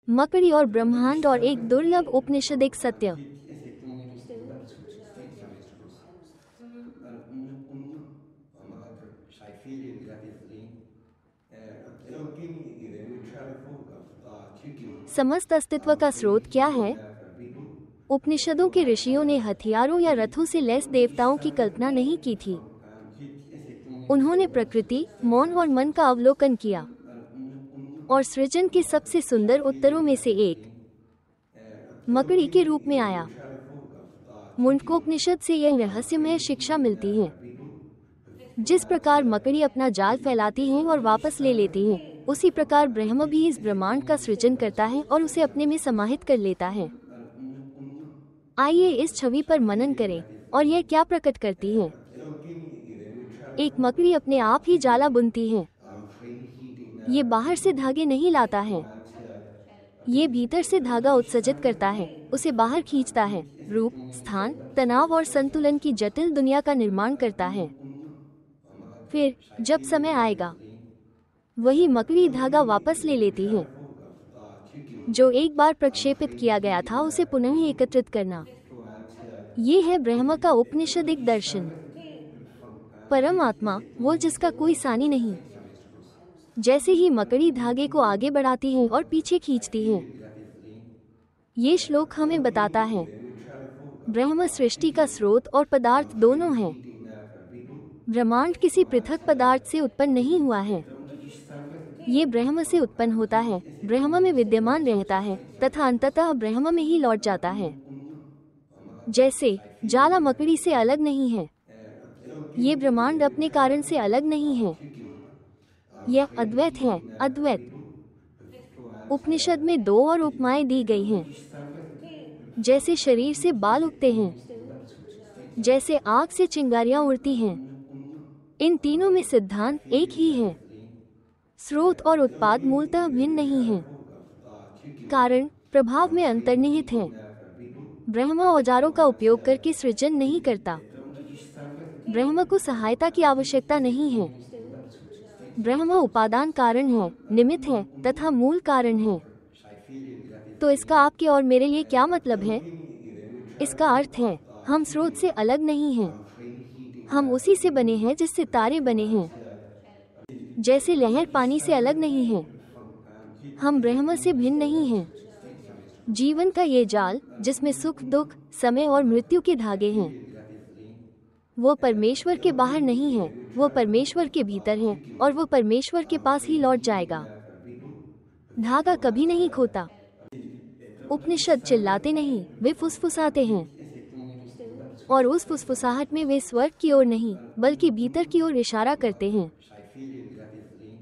मकड़ी और ब्रह्मांड और एक दुर्लभ उपनिषदिक सत्य। Esse aqui é um momento de Versuchsfähigkeit. Sai fili gratis समस्त अस्तित्व का स्रोत क्या है? उपनिषदों के ऋषियों ने हथियारों या रथों से लैस देवताओं की कल्पना नहीं की थी। उन्होंने प्रकृति, मौन और मन का अवलोकन किया और सृजन के सबसे सुंदर उत्तरों में से एक मकड़ी के रूप में आया। मुंडकोपनिषद से यह रहस्यमय शिक्षा मिलती है। जिस प्रकार मकड़ी अपना जाल फैलाती है और वापस ले लेती है, उसी प्रकार ब्रह्म भी इस ब्रह्मांड का सृजन करता है और उसे अपने में समाहित कर लेता है। आइए इस छवि पर मनन करें और यह क्या प्रकट करती है। एक मकड़ी अपने आप ही जाला बुनती है। ये बाहर से धागे नहीं लाता है, ये भीतर से धागा उत्सर्जित करता है, उसे बाहर खींचता है, रूप, स्थान, तनाव और संतुलन की जटिल दुनिया का निर्माण करता है। फिर जब समय आएगा, वही मकड़ी धागा वापस ले लेती है। जो एक बार प्रक्षेपित किया गया था उसे पुनः एकत्रित करना, ये है ब्रह्म का उपनिषदिक दर्शन। परमात्मा, वो जिसका कोई सानी नहीं। जैसे ही मकड़ी धागे को आगे बढ़ाती है और पीछे खींचती है, ये श्लोक हमें बताता है ब्रह्म सृष्टि का स्रोत और पदार्थ दोनों है। ब्रह्मांड किसी पृथक पदार्थ से उत्पन्न नहीं हुआ है, ये ब्रह्म से उत्पन्न होता है, ब्रह्म में विद्यमान रहता है तथा अंततः ब्रह्म में ही लौट जाता है। जैसे जाला मकड़ी से अलग नहीं है, ये ब्रह्मांड अपने कारण से अलग नहीं है। यह अद्वैत है, अद्वैत। उपनिषद में दो और उपमाएं दी गई हैं। जैसे शरीर से बाल उगते हैं, जैसे आग से चिंगारियां उड़ती हैं, इन तीनों में सिद्धांत एक ही है। स्रोत और उत्पाद मूलतः भिन्न नहीं हैं, कारण प्रभाव में अंतर्निहित है। ब्रह्म औजारों का उपयोग करके सृजन नहीं करता। ब्रह्म को सहायता की आवश्यकता नहीं है। ब्रह्म उपादान कारण है, निमित्त है तथा मूल कारण है। तो इसका आपके और मेरे लिए क्या मतलब है? इसका अर्थ है, हम स्रोत से अलग नहीं हैं। हम उसी से बने हैं जिससे तारे बने हैं। जैसे लहर पानी से अलग नहीं है, हम ब्रह्म से भिन्न नहीं हैं। जीवन का ये जाल, जिसमें सुख, दुख, समय और मृत्यु के धागे हैं, वो परमेश्वर के बाहर नहीं है, वो परमेश्वर के भीतर है और वो परमेश्वर के पास ही लौट जाएगा। धागा कभी नहीं खोता। उपनिषद चिल्लाते नहीं, वे फुसफुसाते हैं, और उस फुसफुसाहट में वे स्वर्ग की ओर नहीं बल्कि भीतर की ओर इशारा करते हैं।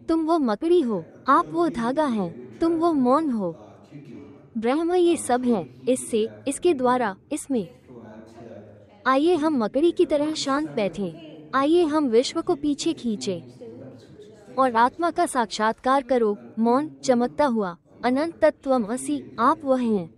तुम वो मकड़ी हो, आप वो धागा हैं, तुम वो मौन हो। ब्रह्म ये सब है, इससे, इसके द्वारा, इसमें। आइए हम मकड़ी की तरह शांत बैठें। आइए हम विश्व को पीछे खींचें और आत्मा का साक्षात्कार करो। मौन, चमकता हुआ, अनंत तत्वमसि, आप वह हैं।